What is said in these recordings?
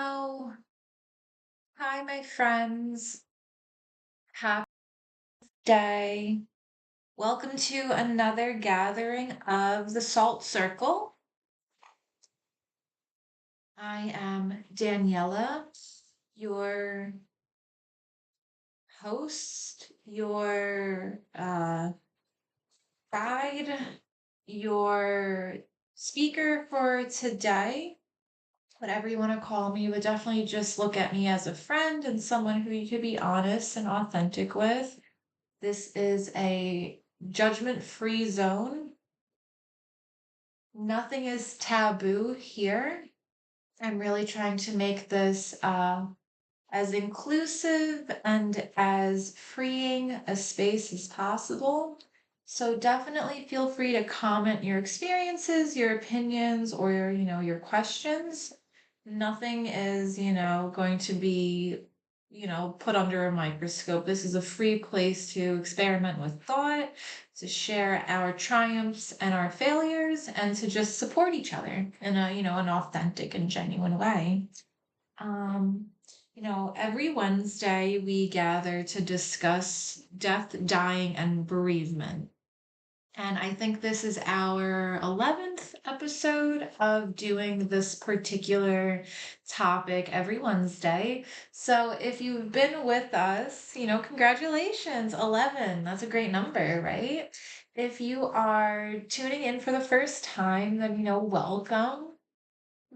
Hello. Hi, my friends. Happy day. Welcome to another gathering of the Salt Circle. I am Daniela, your host, your guide, your speaker for today. Whatever you want to call me, but definitely just look at me as a friend and someone who you could be honest and authentic with. This is a judgment-free zone. Nothing is taboo here. I'm really trying to make this as inclusive and as freeing a space as possible. So definitely feel free to comment your experiences, your opinions, or your questions. Nothing is, going to be, put under a microscope. This is a free place to experiment with thought, to share our triumphs and our failures, and to just support each other in an authentic and genuine way. Um, every Wednesday we gather to discuss death, dying, and bereavement. And I think this is our 11th episode of doing this particular topic every Wednesday. So if you've been with us, congratulations, 11. That's a great number, right? If you are tuning in for the first time, then, welcome.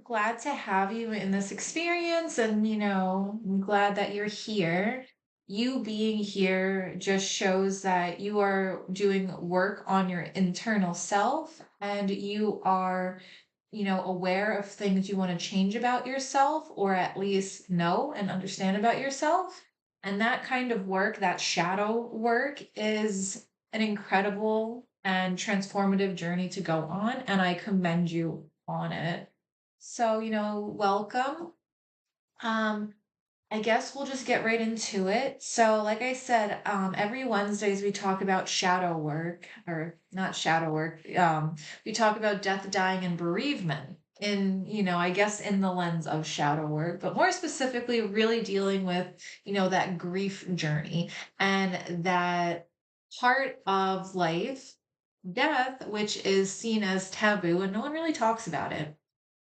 Glad to have you in this experience, and I'm glad that you're here. You being here just shows that you are doing work on your internal self, and you are aware of things you want to change about yourself, or at least know and understand about yourself. And that kind of work, that shadow work, is an incredible and transformative journey to go on, and I commend you on it. So, welcome. Um, I guess we'll just get right into it. So, like I said, every Wednesdays we talk about shadow work, or not shadow work. We talk about death, dying, and bereavement in, I guess in the lens of shadow work, but more specifically, really dealing with, that grief journey and that part of life, death, which is seen as taboo and no one really talks about it.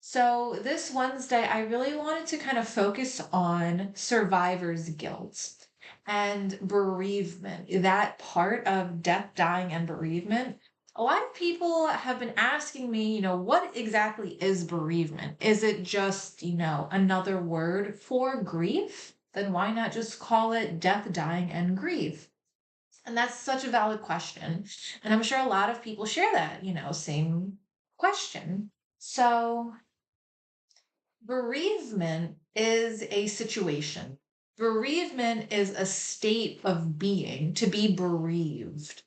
So, this Wednesday, I really wanted to kind of focus on survivor's guilt and bereavement, that part of death, dying, and bereavement. A lot of people have been asking me, what exactly is bereavement? Is it just, another word for grief? Then why not just call it death, dying, and grief? And that's such a valid question. And I'm sure a lot of people share that, same question. So, bereavement is a situation. Bereavement is a state of being, to be bereaved.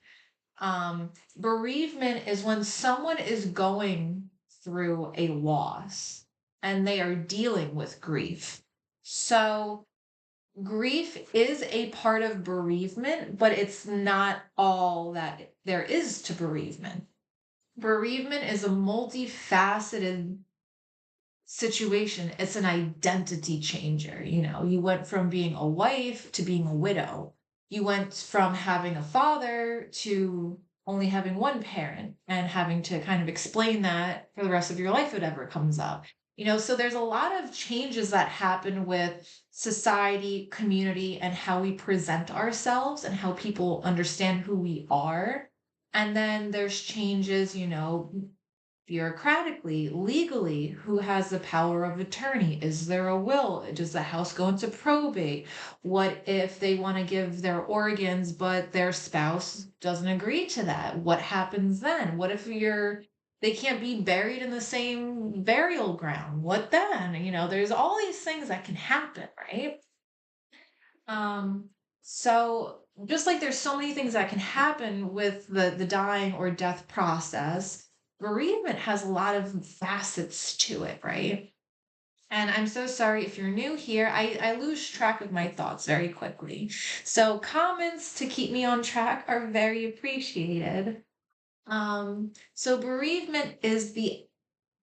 Bereavement is when someone is going through a loss and they are dealing with grief. So, grief is a part of bereavement, but it's not all that there is to bereavement. Bereavement is a multifaceted situation. It's an identity changer. You went from being a wife to being a widow. You went from having a father to only having one parent and having to kind of explain that for the rest of your life, whatever comes up. So there's a lot of changes that happen with society, community, and how we present ourselves and how people understand who we are. And then there's changes, bureaucratically, legally, who has the power of attorney? Is there a will? Does the house go into probate? What if they want to give their organs, but their spouse doesn't agree to that? What happens then? What if they can't be buried in the same burial ground? What then? There's all these things that can happen, right? Um, so just like there's so many things that can happen with the dying or death process, bereavement has a lot of facets to it, right? And I'm so sorry if you're new here. I lose track of my thoughts very quickly. So comments to keep me on track are very appreciated. So bereavement is the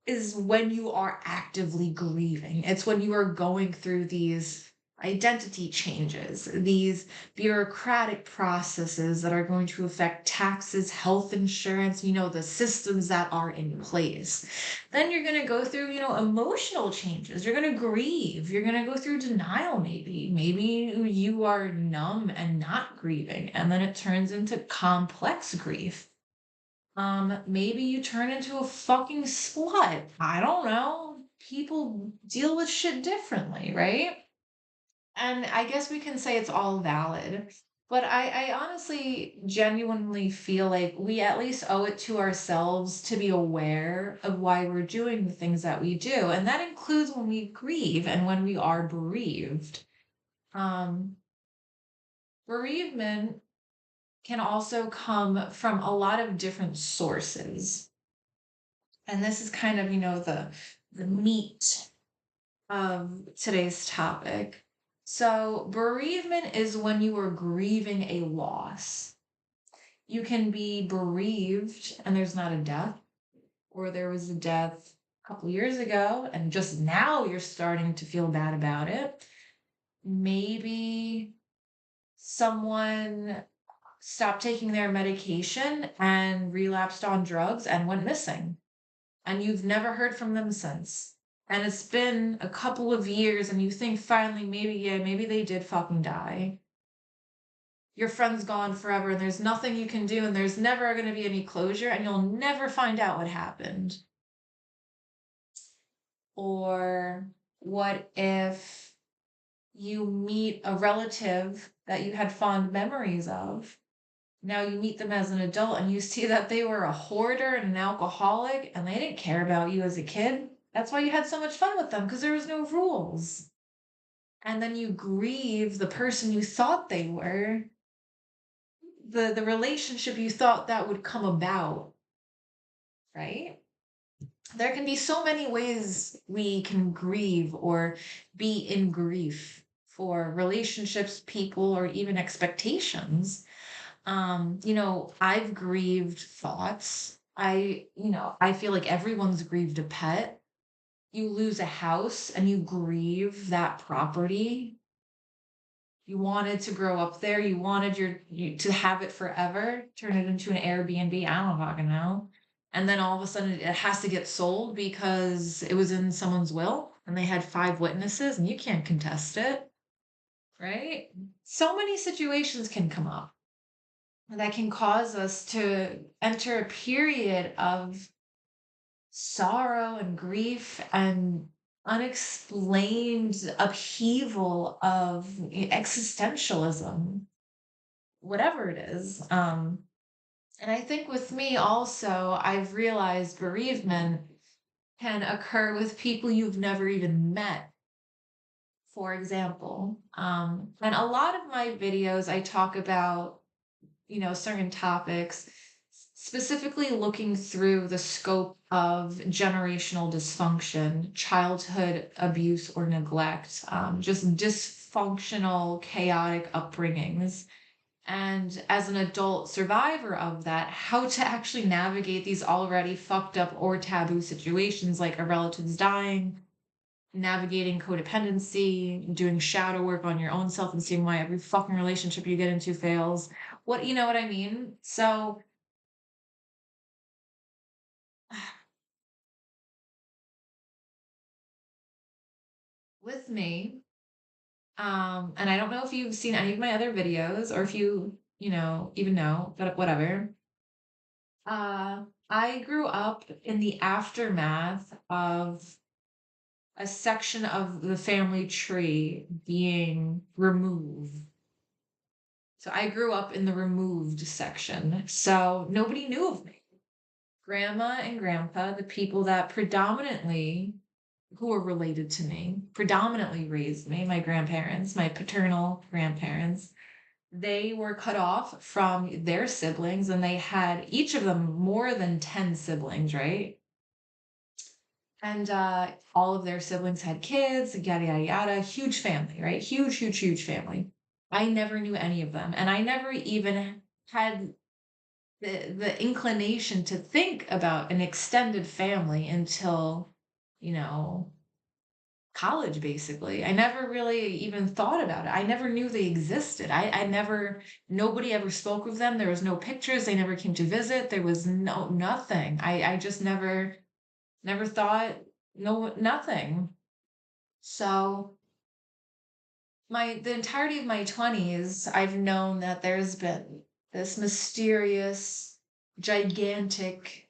is when you are actively grieving. It's when you are going through these identity changes, these bureaucratic processes that are going to affect taxes, health insurance, the systems that are in place. Then you're going to go through, emotional changes. You're going to grieve. You're going to go through denial, maybe. Maybe you are numb and not grieving, and then it turns into complex grief. Maybe you turn into a fucking slut. I don't know. People deal with shit differently, right? And I guess we can say it's all valid. But I honestly genuinely feel like we at least owe it to ourselves to be aware of why we're doing the things that we do. And that includes when we grieve and when we are bereaved. Um, Bereavement can also come from a lot of different sources. And this is kind of, the meat of today's topic. So, bereavement is when you are grieving a loss. You can be bereaved and there's not a death, or there was a death a couple years ago and just now you're starting to feel bad about it. Maybe someone stopped taking their medication and relapsed on drugs and went missing, and you've never heard from them since. And it's been a couple of years, and you think finally, maybe, yeah, maybe they did fucking die. Your friend's gone forever, and there's nothing you can do, and there's never going to be any closure, and you'll never find out what happened. Or what if you meet a relative that you had fond memories of? Now you meet them as an adult and you see that they were a hoarder and an alcoholic and they didn't care about you as a kid. That's why you had so much fun with them, because there was no rules. And then you grieve the person you thought they were, the relationship you thought that would come about, right? There can be so many ways we can grieve or be in grief for relationships, people, or even expectations. I've grieved thoughts. I feel like everyone's grieved a pet. You lose a house and you grieve that property. You wanted to grow up there. You wanted to have it forever, turn it into an Airbnb. I don't fucking know. And then all of a sudden it has to get sold because it was in someone's will and they had 5 witnesses and you can't contest it, right? So many situations can come up that can cause us to enter a period of sorrow and grief and unexplained upheaval of existentialism, whatever it is. And I think with me also, I've realized bereavement can occur with people you've never even met, for example. And a lot of my videos, I talk about certain topics, specifically looking through the scope of generational dysfunction, childhood abuse or neglect, just dysfunctional, chaotic upbringings. And as an adult survivor of that, how to actually navigate these already fucked up or taboo situations like a relative's dying, navigating codependency, doing shadow work on your own self and seeing why every fucking relationship you get into fails. You know what I mean? So with me, and I don't know if you've seen any of my other videos or if even know, but whatever. I grew up in the aftermath of a section of the family tree being removed. So I grew up in the removed section. So nobody knew of me. Grandma and grandpa, the people that predominantly who were related to me, predominantly raised me, my grandparents, my paternal grandparents, they were cut off from their siblings and they had each of them more than 10 siblings, right? And all of their siblings had kids, yada, yada, yada. Huge family, right? Huge, huge, huge family. I never knew any of them. And I never even had the inclination to think about an extended family until, you know, college basically. I never really even thought about it. I never knew they existed. I never nobody ever spoke of them. There was no pictures. They never came to visit. There was nothing. I just never thought, no, nothing. So the entirety of my 20s, I've known that there's been this mysterious, gigantic,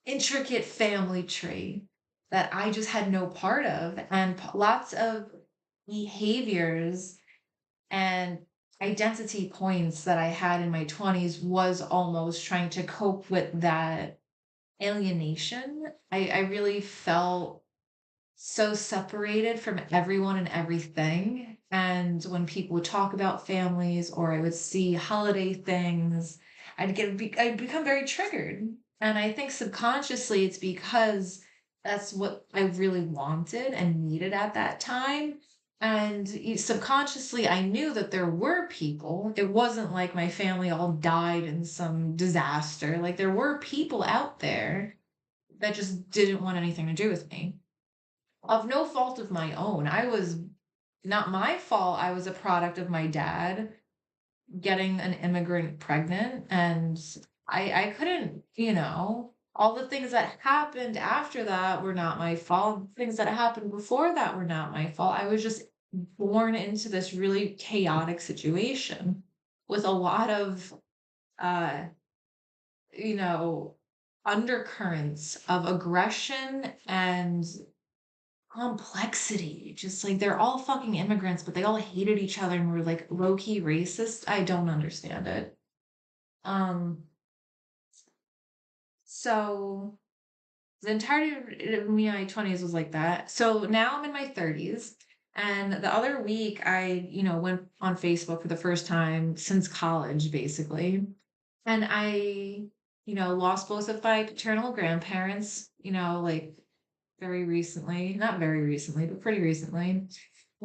intricate family tree that I just had no part of, and lots of behaviors and identity points that I had in my 20s was almost trying to cope with that alienation. I really felt so separated from everyone and everything. And when people would talk about families or I would see holiday things, I'd become very triggered. And I think subconsciously it's because that's what I really wanted and needed at that time. And subconsciously, I knew that there were people. It wasn't like my family all died in some disaster. Like there were people out there that just didn't want anything to do with me of no fault of my own. I was not my fault. I was a product of my dad getting an immigrant pregnant, and I couldn't, all the things that happened after that were not my fault. Things that happened before that were not my fault. I was just born into this really chaotic situation with a lot of uh you know undercurrents of aggression and complexity. Just like they're all fucking immigrants, but they all hated each other and were like low key racist. I don't understand it. Um, so the entirety of me in my 20s was like that. So now I'm in my 30s. And the other week I, went on Facebook for the first time since college, basically. And I, lost both of my paternal grandparents, like very recently, not very recently, but pretty recently.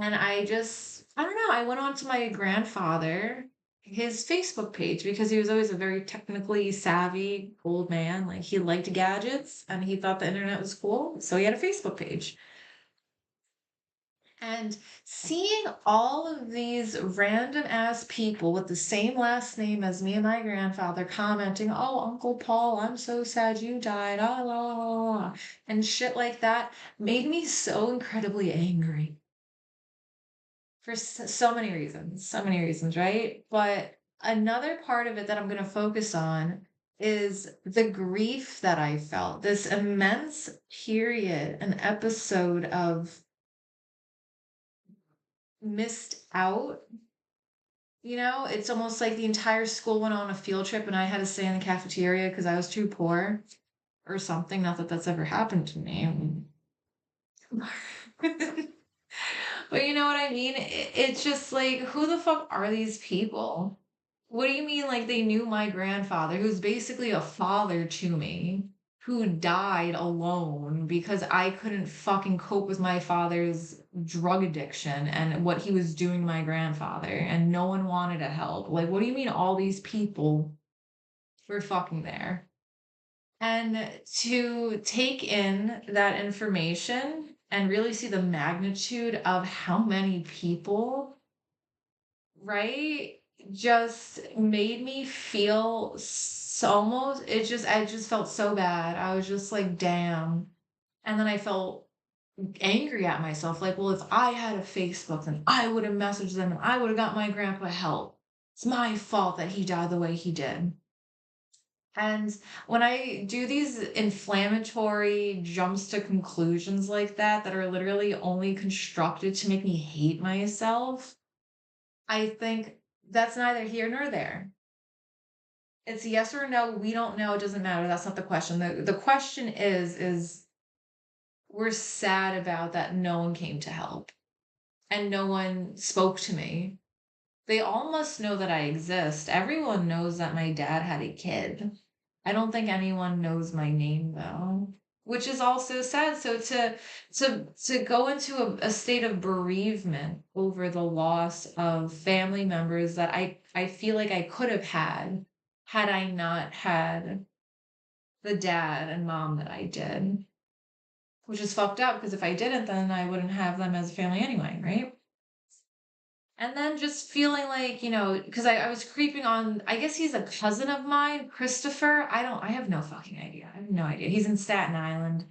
And I don't know, I went on to my grandfather, his Facebook page, because he was always a very technically savvy old man. Like he liked gadgets and he thought the internet was cool. So he had a Facebook page. And seeing all of these random ass people with the same last name as me and my grandfather commenting, "Oh, Uncle Paul, I'm so sad you died," ah, la, la, la, la," and shit like that made me so incredibly angry for so many reasons, right? But another part of it that I'm going to focus on is the grief that I felt, this immense period, an episode of missed out. It's almost like the entire school went on a field trip and I had to stay in the cafeteria because I was too poor or something. Not that that's ever happened to me. But you know what I mean? It's just like, who the fuck are these people? What do you mean, like, they knew my grandfather, who's basically a father to me, who died alone because I couldn't fucking cope with my father's drug addiction and what he was doing to my grandfather, and no one wanted to help? Like, what do you mean all these people were fucking there? And to take in that information and really see the magnitude of how many people, right, just made me feel so almost, I just felt so bad. I was just like, damn. And then I felt angry at myself. Like, well, if I had a Facebook, then I would have messaged them and I would have got my grandpa help. It's my fault that he died the way he did. And when I do these inflammatory jumps to conclusions like that are literally only constructed to make me hate myself, I think that's neither here nor there. It's yes or no. We don't know. It doesn't matter. That's not the question. The question is we're sad about that no one came to help and no one spoke to me. They all must know that I exist. Everyone knows that my dad had a kid. I don't think anyone knows my name though, which is also sad. So to go into a state of bereavement over the loss of family members that I feel like I could have had had I not had the dad and mom that I did, which is fucked up because if I didn't, then I wouldn't have them as a family anyway, right? And then just feeling like, because I was creeping on, I guess he's a cousin of mine, Christopher. I have no fucking idea. I have no idea. He's in Staten Island.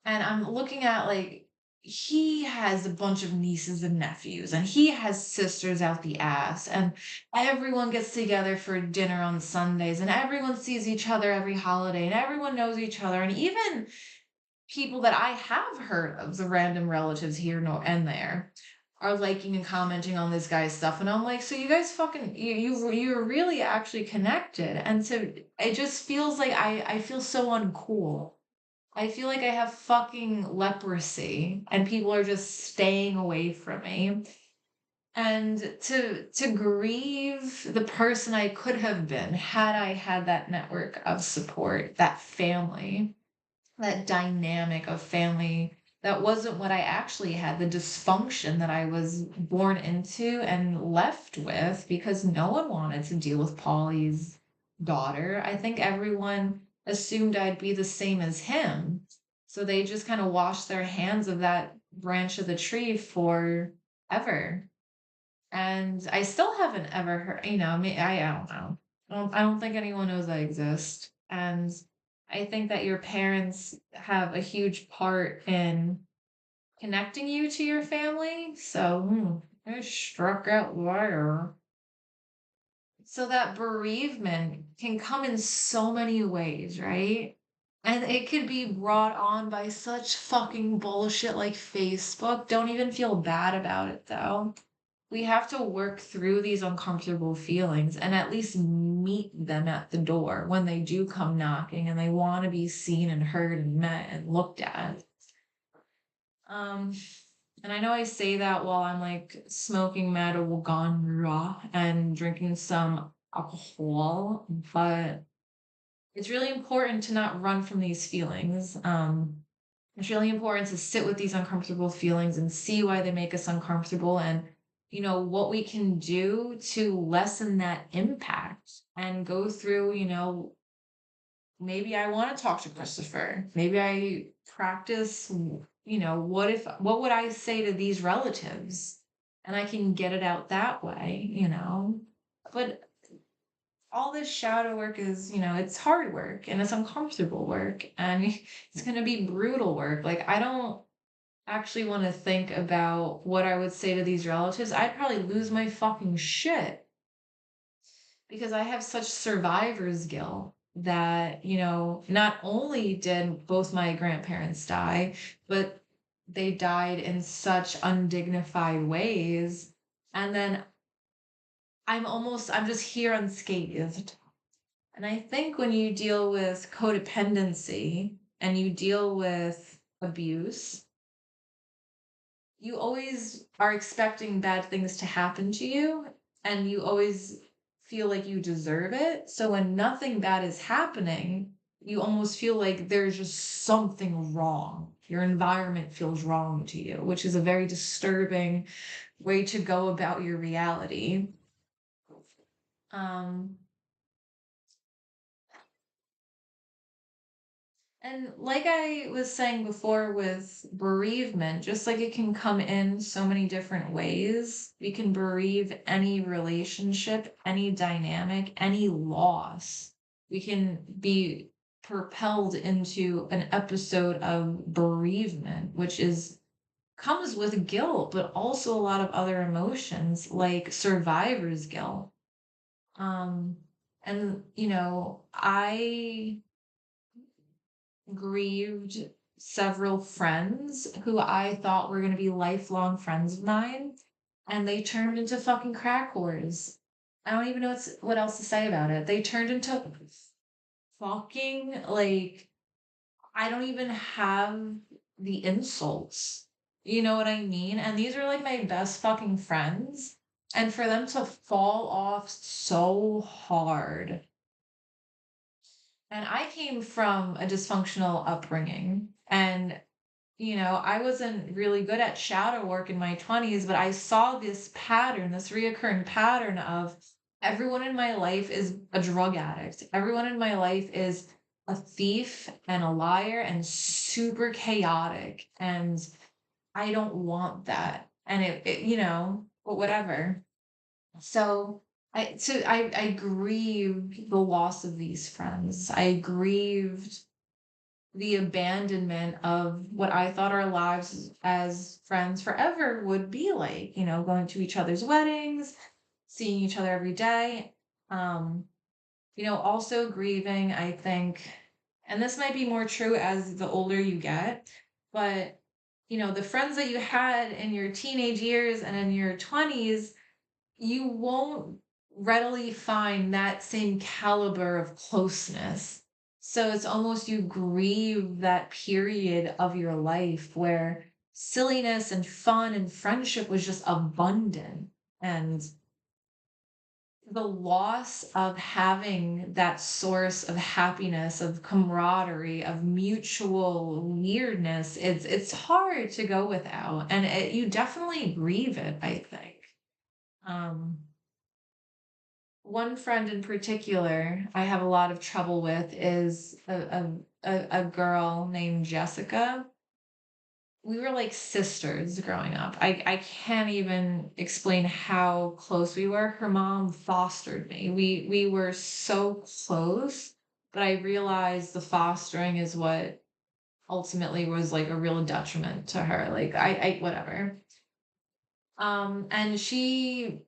And I'm looking at like, he has a bunch of nieces and nephews, and he has sisters out the ass, and everyone gets together for dinner on Sundays, and everyone sees each other every holiday, and everyone knows each other, and even people that I have heard of, the random relatives here and there, are liking and commenting on this guy's stuff, and I'm like, so you guys fucking you're really actually connected, and so it just feels like I feel so uncool. I feel like I have fucking leprosy, and people are just staying away from me. And to grieve the person I could have been had I had that network of support, that family, that dynamic of family that wasn't what I actually had, the dysfunction that I was born into and left with because no one wanted to deal with Polly's daughter. I think everyone assumed I'd be the same as him. So they just kind of washed their hands of that branch of the tree forever. And I still haven't ever heard, I mean, I don't know. I don't think anyone knows I exist. And I think that your parents have a huge part in connecting you to your family. So, I struck out there. So that bereavement can come in so many ways, right? And it could be brought on by such fucking bullshit like Facebook. Don't even feel bad about it though. We have to work through these uncomfortable feelings and at least meet them at the door when they do come knocking and they want to be seen and heard and met and looked at. Um, and I know I say that while I'm like smoking marijuana and drinking some alcohol, but it's really important to not run from these feelings. It's really important to sit with these uncomfortable feelings and see why they make us uncomfortable and what we can do to lessen that impact and go through, maybe I want to talk to Christopher. Maybe I practice, what would I say to these relatives? And I can get it out that way. But all this shadow work is, it's hard work and it's uncomfortable work and it's going to be brutal work. Like, I don't actually want to think about what I would say to these relatives. I'd probably lose my fucking shit because I have such survivor's guilt that, not only did both my grandparents die, but they died in such undignified ways. And then I'm just here unscathed. And I think when you deal with codependency and you deal with abuse, you always are expecting bad things to happen to you and you always feel like you deserve it. So when nothing bad is happening, you almost feel like there's just something wrong. Your environment feels wrong to you, which is a very disturbing way to go about your reality. Um, And like I was saying before with bereavement, just like it can come in so many different ways, we can bereave any relationship, any dynamic, any loss. We can be propelled into an episode of bereavement, which is comes with guilt, but also a lot of other emotions like survivor's guilt. Um, and I grieved several friends who I thought were going to be lifelong friends of mine, and they turned into fucking crack whores. I don't even know what else to say about it. They turned into fucking like I don't even have the insults. You know what I mean? And these are like my best fucking friends. And for them to fall off so hard, and I came from a dysfunctional upbringing. And, I wasn't really good at shadow work in my 20s, but I saw this pattern, this reoccurring pattern of everyone in my life is a drug addict. Everyone in my life is a thief and a liar and super chaotic. And I don't want that. And but whatever. So I grieved the loss of these friends. I grieved the abandonment of what I thought our lives as friends forever would be like, going to each other's weddings, seeing each other every day. Um, also grieving, I think, and this might be more true as the older you get, but the friends that you had in your teenage years and in your 20s, you won't readily find that same caliber of closeness. So it's almost you grieve that period of your life where silliness and fun and friendship was just abundant. And the loss of having that source of happiness, of camaraderie, of mutual weirdness, it's hard to go without. And you definitely grieve it, I think. Um, One friend in particular I have a lot of trouble with is a girl named Jessica. We were like sisters growing up. I can't even explain how close we were. Her mom fostered me. We were so close, but I realized the fostering is what ultimately was like a real detriment to her. Like I whatever. And she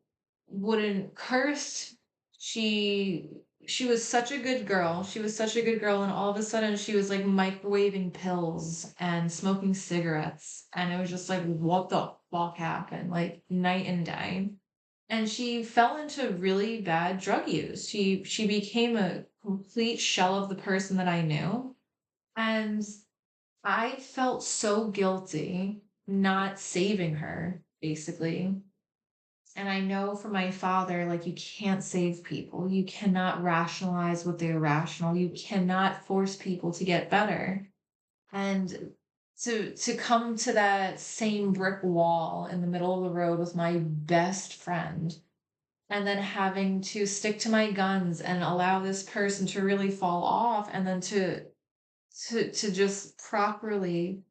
wouldn't curse. She she was such a good girl. She was such a good girl, and all of a sudden she was like microwaving pills and smoking cigarettes. And it was just like, what the fuck happened? Like night and day. And she fell into really bad drug use. She became a complete shell of the person that I knew. And I felt so guilty not saving her, basically. And I know from my father, like, you can't save people. You cannot rationalize what they're irrational. You cannot force people to get better. And to come to that same brick wall in the middle of the road with my best friend, and then having to stick to my guns and allow this person to really fall off, and then to just properly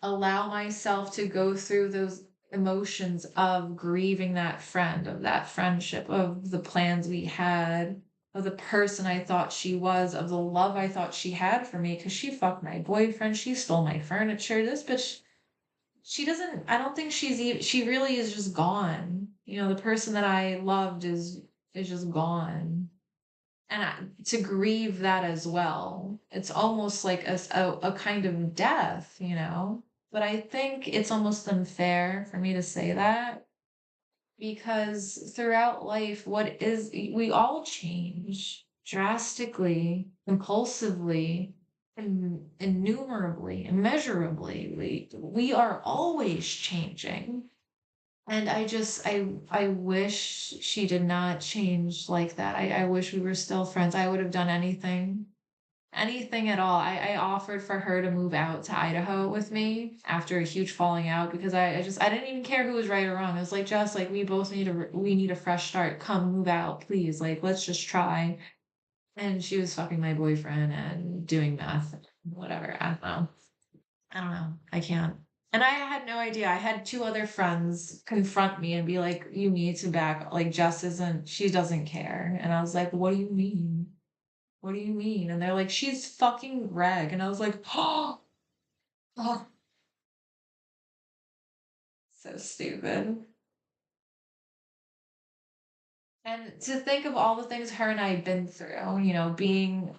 allow myself to go through those emotions of grieving that friend, of that friendship, of the plans we had, of the person I thought she was, of the love I thought she had for me, because she fucked my boyfriend, she stole my furniture. This bitch, she doesn't, I don't think she's even, she really is just gone. The person that I loved is just gone. And to grieve that as well, it's almost like a kind of death. But I think it's almost unfair for me to say that because throughout life, we all change drastically, impulsively, and innumerably, immeasurably. We are always changing. And I wish she did not change like that. I wish we were still friends. I would have done anything at all. I offered for her to move out to Idaho with me after a huge falling out because I didn't even care who was right or wrong. It was like, just like, we both we need a fresh start. Come move out, please. Like, let's just try. And she was fucking my boyfriend and doing meth, whatever. I don't know. I can't. And I had no idea. I had two other friends confront me and be like, you need to back, like, she doesn't care. And I was like, what do you mean? What do you mean? And they're like, she's fucking Greg. And I was like, oh, so stupid. And to think of all the things her and I had been through, being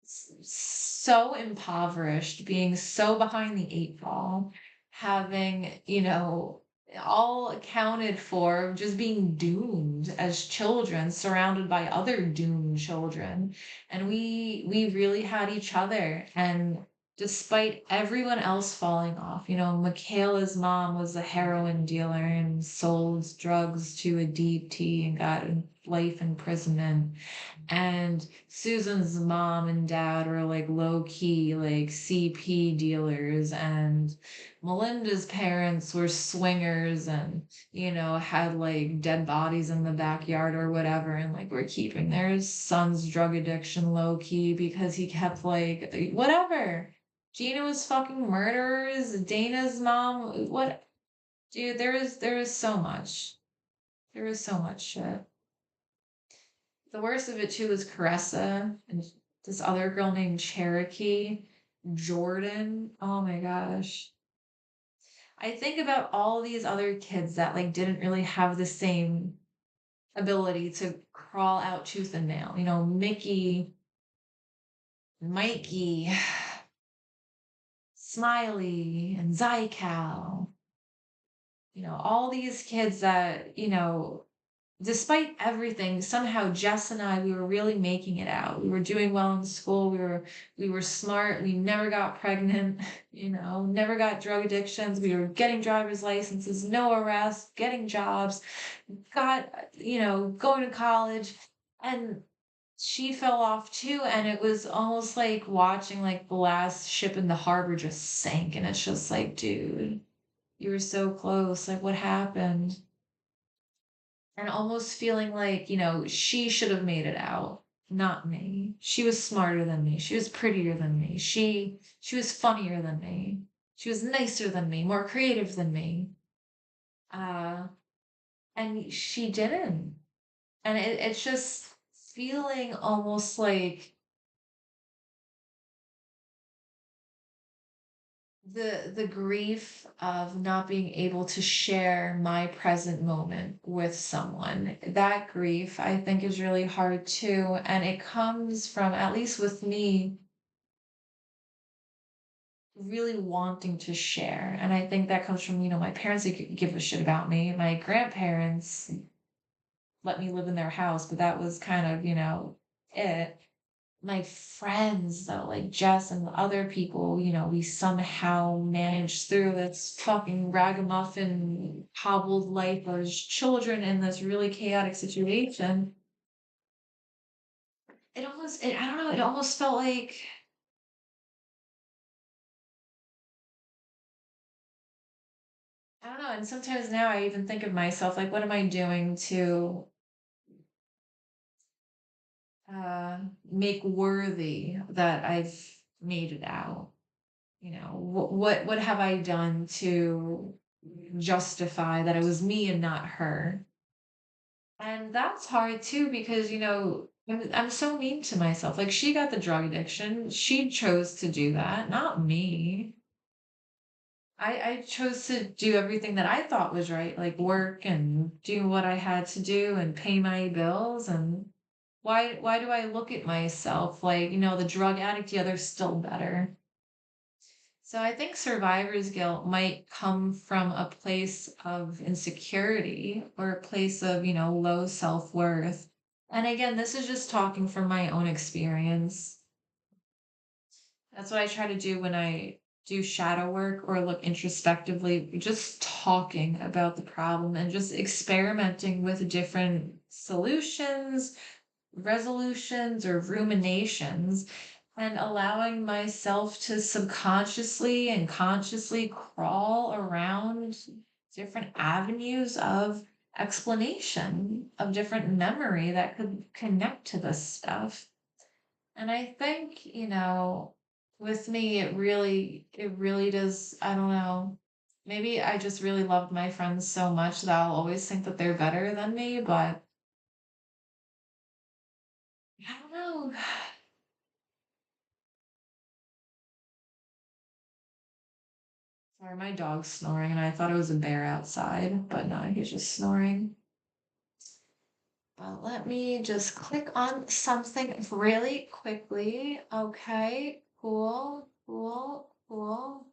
so impoverished, being so behind the eight ball, having, all accounted for, just being doomed as children, surrounded by other doomed children. And we really had each other. And despite everyone else falling off, Michaela's mom was a heroin dealer and sold drugs to a DP and got in life imprisonment. And Susan's mom and dad were like low key, like CP dealers. And Melinda's parents were swingers and, had like dead bodies in the backyard or whatever. And like were keeping their son's drug addiction low key because he kept like, whatever. Gina was fucking murderers. Dana's mom, what? Dude, there is so much. There is so much shit. The worst of it too was Caressa and this other girl named Cherokee, Jordan. Oh my gosh. I think about all these other kids that like didn't really have the same ability to crawl out tooth and nail. Mickey, Mikey, Smiley, and Zycal. All these kids that, despite everything, somehow Jess and I, we were really making it out. We were doing well in school. We were smart. We never got pregnant, never got drug addictions. We were getting driver's licenses, no arrests, getting jobs, got, going to college. And she fell off too. And it was almost like watching like the last ship in the harbor just sank. And it's just like, dude, you were so close. Like, what happened? And almost feeling like, she should have made it out, not me. She was smarter than me. She was prettier than me. She was funnier than me. She was nicer than me, more creative than me. Uh, and she didn't. And it's just feeling almost like the grief of not being able to share my present moment with someone. That grief I think is really hard too, and it comes from, at least with me, really wanting to share. And I think that comes from, my parents, they could give a shit about me. My grandparents let me live in their house, but that was kind of, it. My friends though, like Jess and the other people, we somehow managed through this fucking ragamuffin hobbled life as children in this really chaotic situation. I don't know, it almost felt like, I don't know, and sometimes now I even think of myself, like, what am I doing to uh make worthy that I've made it out? What have I done to justify that it was me and not her? And that's hard too because, I'm so mean to myself. Like she got the drug addiction. She chose to do that, not me. I chose to do everything that I thought was right, like work and do what I had to do and pay my bills. And why do I look at myself like, the drug addict, yeah, they're still better. So I think survivor's guilt might come from a place of insecurity or a place of, low self-worth. And again, this is just talking from my own experience. That's what I try to do when I do shadow work or look introspectively, just talking about the problem and just experimenting with different solutions, resolutions, or ruminations, and allowing myself to subconsciously and consciously crawl around different avenues of explanation, of different memory that could connect to this stuff. And I think, with me, it really does, I don't know. Maybe I just really loved my friends so much that I'll always think that they're better than me, but I don't know. Sorry, my dog's snoring, and I thought it was a bear outside, but no, he's just snoring. But let me just click on something really quickly. Okay, cool, cool, cool.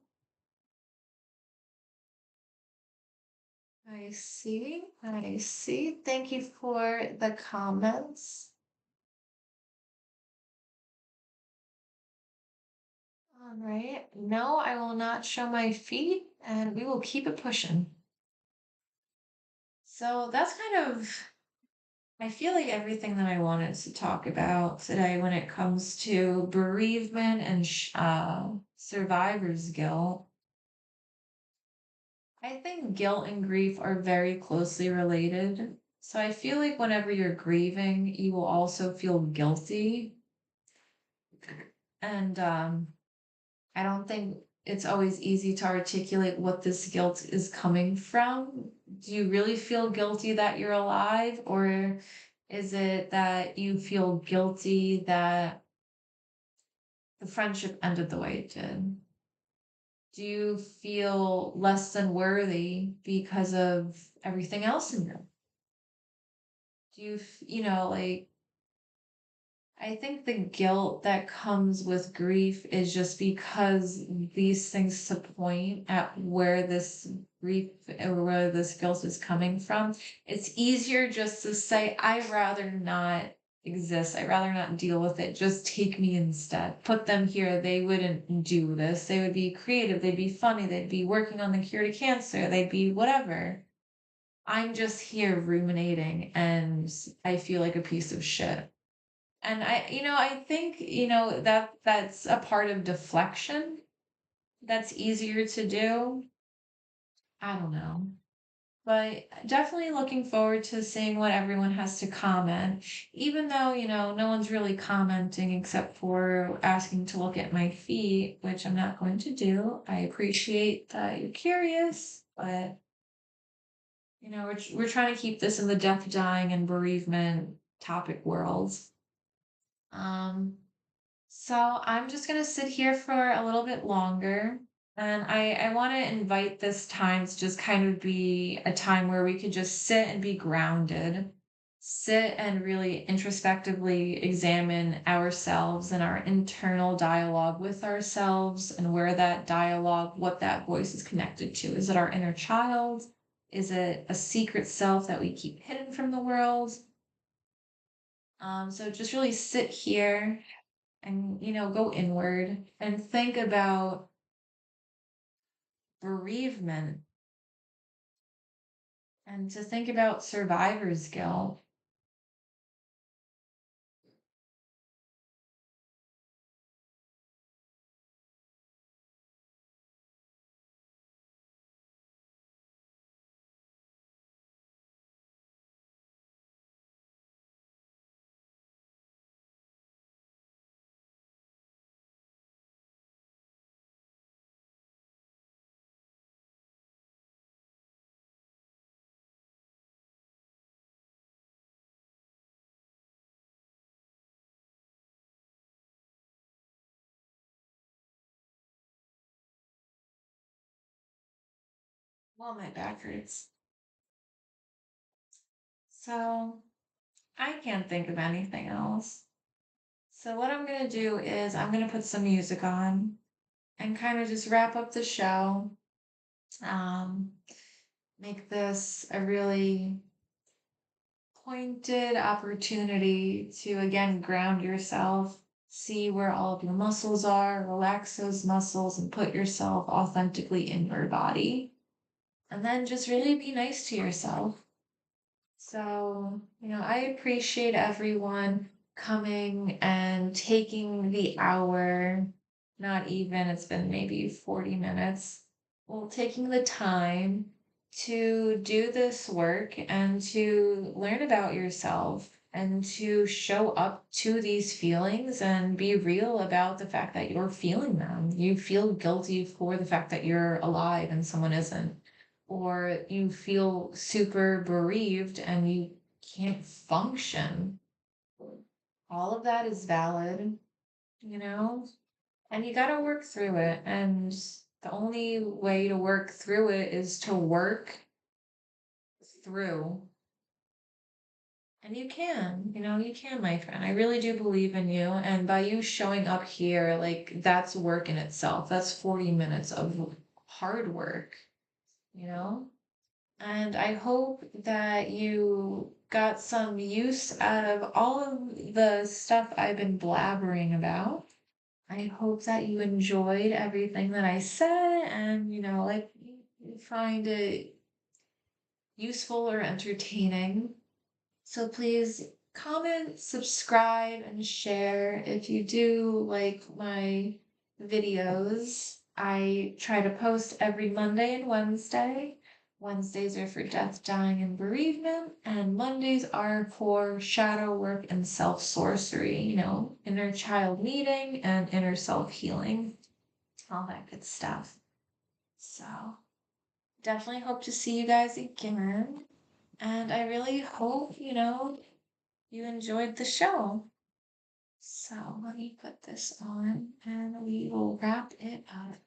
I see, I see. Thank you for the comments. All right. No, I will not show my feet, and we will keep it pushing. So that's kind of I feel like everything that I wanted to talk about today when it comes to bereavement and survivor's guilt, I think guilt and grief are very closely related. So I feel like whenever you're grieving, you will also feel guilty. And I don't think it's always easy to articulate what this guilt is coming from. Do you really feel guilty that you're alive, or is it that you feel guilty that the friendship ended the way it did? Do you feel less than worthy because of everything else in you? Do you, like, I think the guilt that comes with grief is just because these things to point at where this grief or where this guilt is coming from. It's easier just to say, I'd rather not exist. I'd rather not deal with it. Just take me instead. Put them here. They wouldn't do this. They would be creative. They'd be funny. They'd be working on the cure to cancer. They'd be whatever. I'm just here ruminating and I feel like a piece of shit. And I think, that that's a part of deflection that's easier to do. I don't know. But definitely looking forward to seeing what everyone has to comment, even though, no one's really commenting except for asking to look at my feet, which I'm not going to do. I appreciate that you're curious, but, we're trying to keep this in the death, dying, and bereavement topic world. Um, So I'm just gonna sit here for a little bit longer. And I want to invite this time to just kind of be a time where we could just sit and be grounded, sit and really introspectively examine ourselves and our internal dialogue with ourselves and where that dialogue, what that voice is connected to. Is it our inner child? Is it a secret self that we keep hidden from the world? So just really sit here and go inward and think about bereavement and to think about survivor's guilt. Well, my back hurts. So I can't think of anything else. So what I'm gonna do is I'm gonna put some music on and kind of just wrap up the show. Um, Make this a really pointed opportunity to again ground yourself, see where all of your muscles are, relax those muscles, and put yourself authentically in your body. And then just really be nice to yourself. So, I appreciate everyone coming and taking the hour, not even, it's been maybe 40 minutes. Well, taking the time to do this work and to learn about yourself and to show up to these feelings and be real about the fact that you're feeling them. You feel guilty for the fact that you're alive and someone isn't, or you feel super bereaved and you can't function. All of that is valid, you know, and you got to work through it. And the only way to work through it is to work through. And you can, my friend. I really do believe in you. And by you showing up here, like that's work in itself. That's 40 minutes of hard work, you know? And I hope that you got some use out of all of the stuff I've been blabbering about. I hope that you enjoyed everything that I said and, like you find it useful or entertaining. So please comment, subscribe, and share if you do like my videos. I try to post every Monday and Wednesday. Wednesdays are for death, dying, and bereavement, and Mondays are for shadow work and self sorcery, inner child meeting and inner self healing, all that good stuff. So, definitely hope to see you guys again. And I really hope, you enjoyed the show. So let me put this on and we will wrap it up.